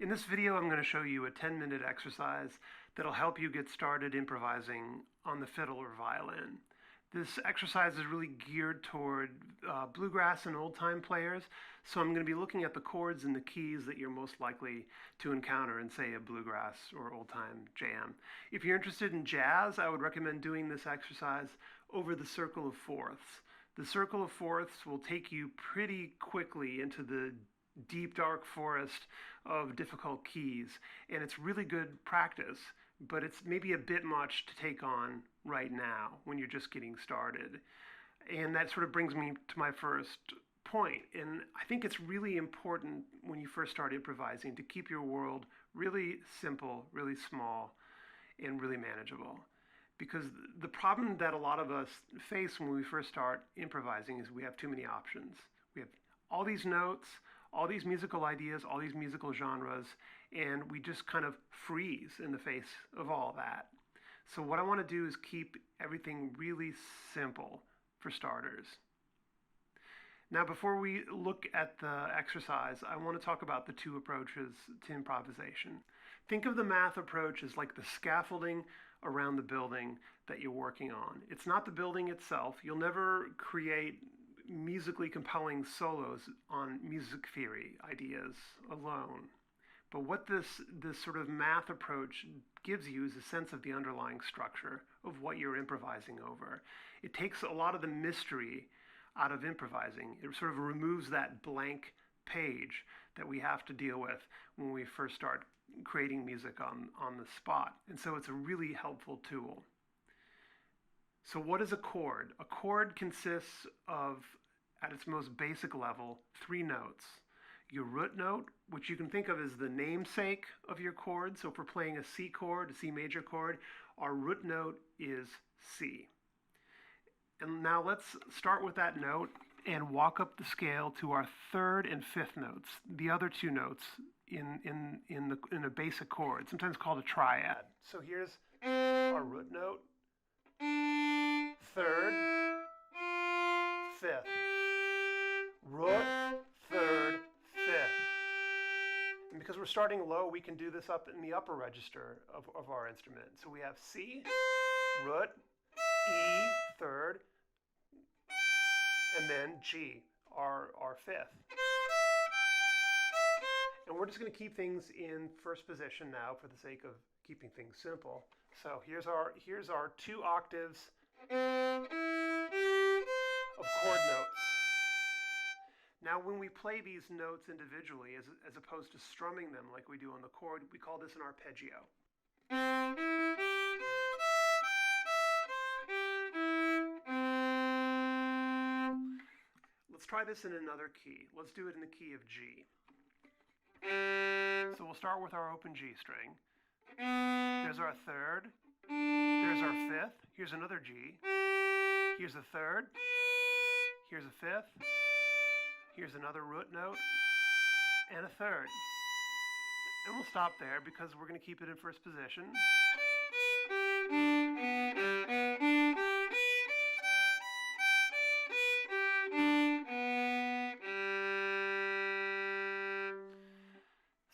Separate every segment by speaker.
Speaker 1: In this video, I'm going to show you a 10-minute exercise that'll help you get started improvising on the fiddle or violin. This exercise is really geared toward bluegrass and old-time players, so I'm going to be looking at the chords and the keys that you're most likely to encounter in, say, a bluegrass or old-time jam. If you're interested in jazz, I would recommend doing this exercise over the circle of fourths. The circle of fourths will take you pretty quickly into the deep dark forest of difficult keys, and it's really good practice, but it's maybe a bit much to take on right now when you're just getting started. And that sort of brings me to my first point, and I think it's really important when you first start improvising to keep your world really simple, really small, and really manageable. Because the problem that a lot of us face when we first start improvising is we have too many options. We have all these notes, all these musical ideas, all these musical genres, and we just kind of freeze in the face of all that. So what I want to do is keep everything really simple for starters. Now, before we look at the exercise, I want to talk about the two approaches to improvisation. Think of the math approach as like the scaffolding around the building that you're working on. It's not the building itself. You'll never create musically compelling solos on music theory ideas alone. But what this sort of math approach gives you is a sense of the underlying structure of what you're improvising over. It takes a lot of the mystery out of improvising. It sort of removes that blank page that we have to deal with when we first start creating music on the spot. And so it's a really helpful tool. So what is a chord? A chord consists of, at its most basic level, 3 notes. Your root note, which you can think of as the namesake of your chord. So if we're playing a C chord, a C major chord, our root note is C. And now let's start with that note and walk up the scale to our 3rd and 5th notes, the other 2 notes in a basic chord, sometimes called a triad. So here's our root note, 3rd, 5th, root, 3rd, 5th. And because we're starting low, we can do this up in the upper register of our instrument. So we have C, root, E, 3rd, and then G, our 5th. And we're just going to keep things in first position now for the sake of keeping things simple. So here's our 2 octaves of chord notes. Now when we play these notes individually, as opposed to strumming them like we do on the chord, we call this an arpeggio. Let's try this in another key. Let's do it in the key of G. So we'll start with our open G string. There's our 3rd. There's our 5th. Here's another G. Here's a 3rd. Here's a 5th. Here's another root note. And a 3rd. And we'll stop there because we're going to keep it in first position.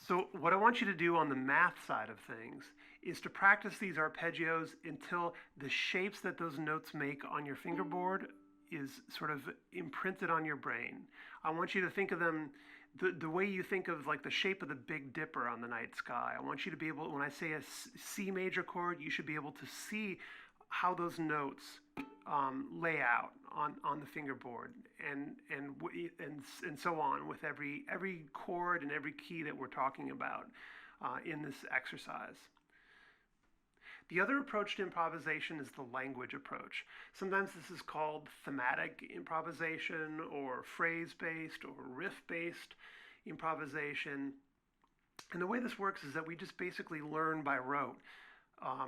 Speaker 1: So what I want you to do on the math side of things is to practice these arpeggios until the shapes that those notes make on your fingerboard is sort of imprinted on your brain. I want you to think of them the way you think of like the shape of the Big Dipper on the night sky. I want you to be able, when I say a C major chord, you should be able to see how those notes lay out on the fingerboard, and so on with every chord and every key that we're talking about in this exercise. The other approach to improvisation is the language approach. Sometimes this is called thematic improvisation or phrase-based or riff-based improvisation. And the way this works is that we just basically learn by rote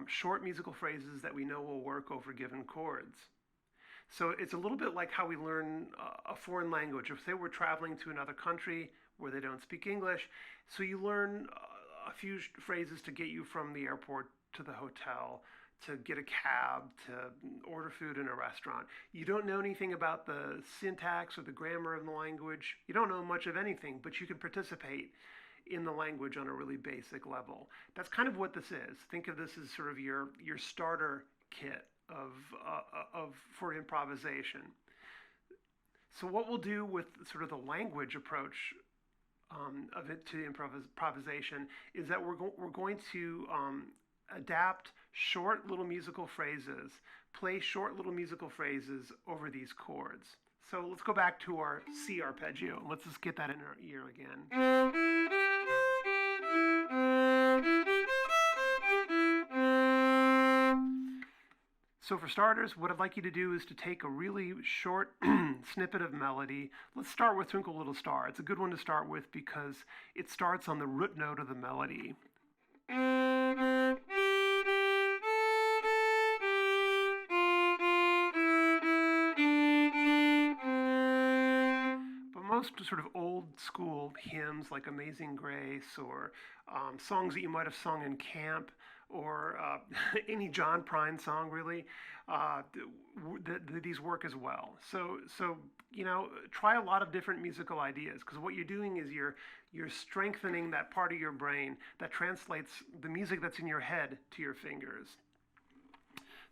Speaker 1: short musical phrases that we know will work over given chords. So it's a little bit like how we learn a foreign language. If say we're traveling to another country where they don't speak English, so you learn a few phrases to get you from the airport to the hotel, to get a cab, to order food in a restaurant. You don't know anything about the syntax or the grammar of the language. You don't know much of anything, but you can participate in the language on a really basic level. That's kind of what this is. Think of this as sort of your starter kit of for improvisation. So what we'll do with sort of the language approach of it to improvisation is that we're going to adapt short little musical phrases, play short little musical phrases over these chords. So let's go back to our C arpeggio. Let's just get that in our ear again. So for starters, what I'd like you to do is to take a really short snippet of melody. Let's start with Twinkle Little Star. It's a good one to start with because it starts on the root note of the melody. But most sort of old school hymns like Amazing Grace or songs that you might have sung in camp or any John Prine song really, these work as well. So you know, try a lot of different musical ideas because what you're doing is you're strengthening that part of your brain that translates the music that's in your head to your fingers.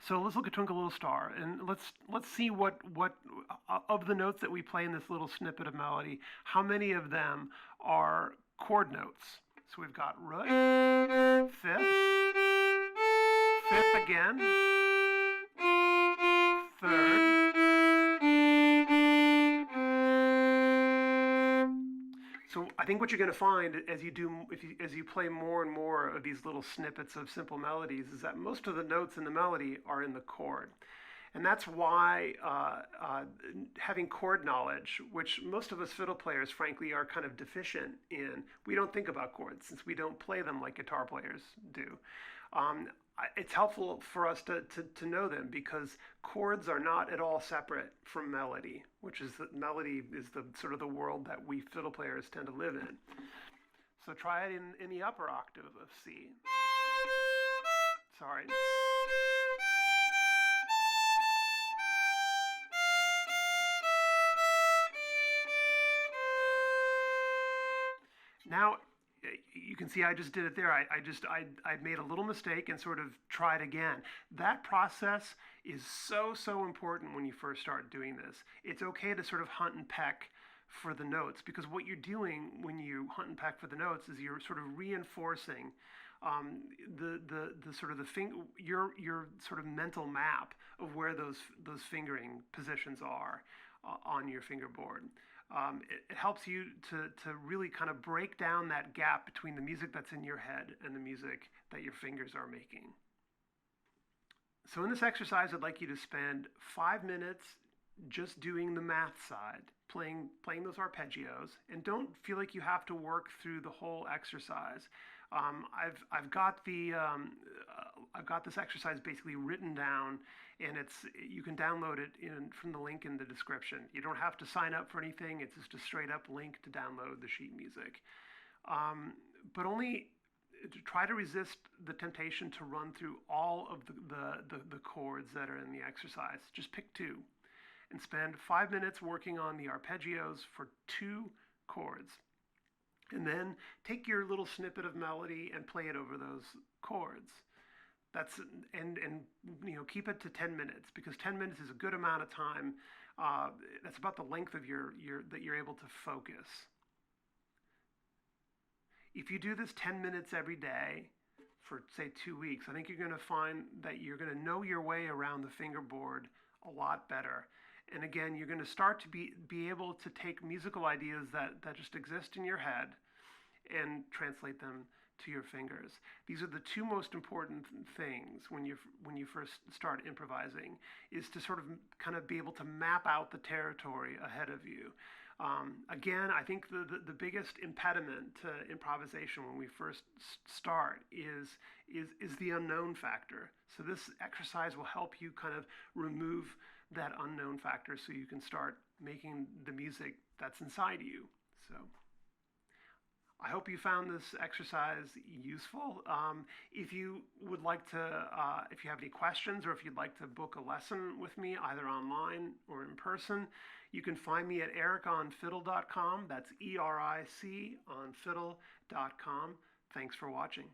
Speaker 1: So let's look at Twinkle Little Star and let's see what of the notes that we play in this little snippet of melody, how many of them are chord notes. So we've got root, fifth, fifth again, third, so I think what you're going to find as you play more and more of these little snippets of simple melodies is that most of the notes in the melody are in the chord. And that's why having chord knowledge, which most of us fiddle players, frankly, are kind of deficient in, we don't think about chords since we don't play them like guitar players do. It's helpful for us to know them because chords are not at all separate from melody, which is that melody is the sort of the world that we fiddle players tend to live in. So try it in the upper octave of C. Sorry. Now, you can see I just did it there. I made a little mistake and sort of tried again. That process is so important when you first start doing this. It's okay to sort of hunt and peck for the notes because what you're doing when you hunt and peck for the notes is you're sort of reinforcing your sort of mental map of where those fingering positions are on your fingerboard. It helps you to really kind of break down that gap between the music that's in your head and the music that your fingers are making. So in this exercise, I'd like you to spend 5 minutes just doing the math side, playing those arpeggios, and don't feel like you have to work through the whole exercise. I've got this exercise basically written down, and you can download it from the link in the description. You don't have to sign up for anything. It's just a straight up link to download the sheet music. But only try to resist the temptation to run through all of the chords that are in the exercise. Just pick 2 and spend 5 minutes working on the arpeggios for 2 chords. And then take your little snippet of melody and play it over those chords. And you know, keep it to 10 minutes because 10 minutes is a good amount of time. That's about the length of that you're able to focus. If you do this 10 minutes every day for say 2 weeks, I think you're going to find that you're going to know your way around the fingerboard a lot better. And again, you're going to start to be able to take musical ideas that just exist in your head and translate them to your fingers. These are the 2 most important things when you first start improvising, is to sort of kind of be able to map out the territory ahead of you. Again, I think the biggest impediment to improvisation when we first start is the unknown factor. So this exercise will help you kind of remove that unknown factor so you can start making the music that's inside you. So I hope you found this exercise useful. If you would like to, if you have any questions or if you'd like to book a lesson with me, either online or in person, you can find me at ericonfiddle.com. That's ERIC on fiddle.com. Thanks for watching.